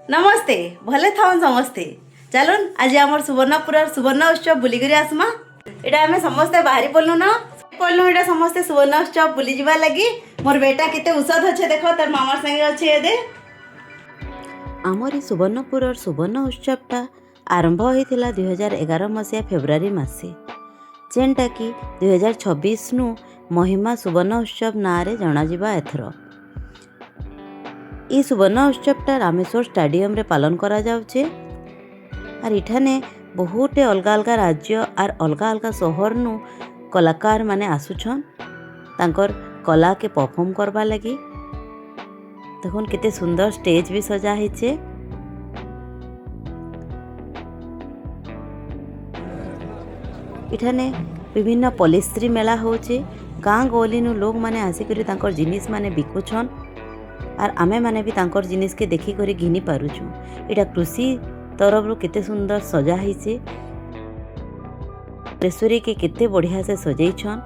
नमस्ते भले थाउन समस्ते चलुन आज आम सुवर्णपुर सुवर्ण उत्सव बुलिक आसमा इटा आम समस्ते बाहरी पड़लु न पड़लु इटा समस्ते सुवर्ण उत्सव बुली जावा लगी मोर बेटा केते औषध अच्छे देख तार मामार संगे अच्छे ये दे आमरी सुवर्णपुर सुवर्ण उत्सवटा आरंभ होता 2011 मसीहा फेब्रुआरी मासे जेनटा कि 2026 नु महिमा सुवर्ण उत्सव ना रे जनाजिबा एथर ई सुवर्ण उत्सवटा रामेश्वर स्टेडियम रे पालन करा जाउचे और इठाने बहुते अलग अलग राज्य और अलग अलग शहर नु कलाकार माने आसुछन तांकर कला के परफॉर्म करबा लगी। देखुन केते सुंदर स्टेज भी सजा हेचे। इठाने विभिन्न पॉलिस्ट्री मेला होचे गाँ गली नु लोग माने आसिकरी तांकर जिनिस माने बिकुछन और आमे माने भी तांकर जिनिस के देखी करी घिनी पारुछु। इटा कृषि तरफ रो केते सुंदर सजा हेचे। रेसोरी के केते बढ़िया से सजैछन।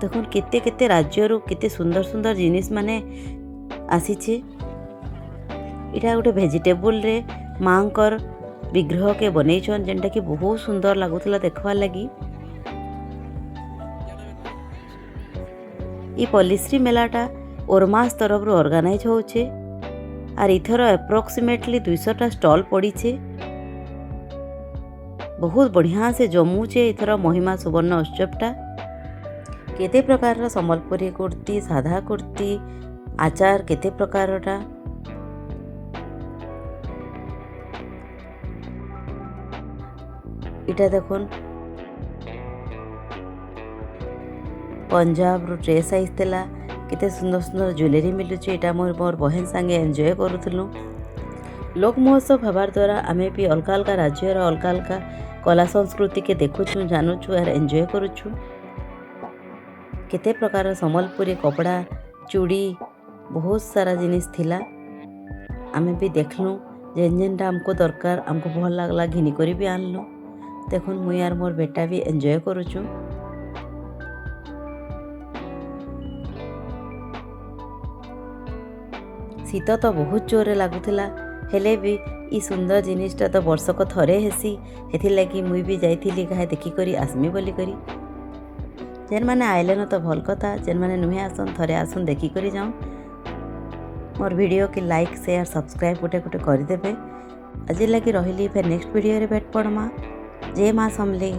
देखुन केते केते राज्य रो केते सुंदर सुंदर जिनिस माने आसीछे। इटा गोटे वेजिटेबल रे मांकर विग्रह के बनैछन जेनटा कि बहुत सुंदर लागुतला देखवा लगी। ई पॉलिस्ट्री मेलाटा ओरमास तरफ रो ऑर्गेनाइज होचे और इथर अप्रोक्सीमेटली 200टा स्टॉल पड़ीछे। बहुत बढ़िया से जमूचे इथर महिमा सुवर्ण उत्सवटा। केते प्रकार संबलपुरी कुर्ती साधा कुर्ती आचार केते प्रकारटा इटा देखुन पंजाब रो ड्रेस आइसला केते सुंदर सुंदर ज्वेलरी मिलुचे। इटा मोर बहन संगे एंजॉय करूथलु। लोक महोत्सव हबार द्वारा आमे भी अलग अलग राज्य अलग अलग कला संस्कृति के देखुछु जानूछु और एंजॉय करूछु। केते प्रकार संबलपुरी कपड़ा चूड़ी बहुत सारा जिनिस थिला आमे भी देखलु। जेन जेनटा हमको दरकार हमको भल लागला घिनी करी भी आनलु। देखुन मुई यार मोर बेटा भी एंजॉय करूछु। शीत तो बहुत जोरे लगुला हेले भी ई सुंदर जिनिसटा तो वर्षक थरे हेसी हेथि लगी मुई भी जाइथिली कहे देखी करी आसमी बोली करी। जेन माने आइले न तो भल कथा जेन माने नुहे आसन थरे आसन देखी करी जाऊँ। मोर वीडियो के लाइक शेयर सब्सक्राइब गोटे गोटे कर देबे। आज लगी रहिली फिर नेक्स्ट वीडियो रे भेट पड़मा। जय माँ समलेई।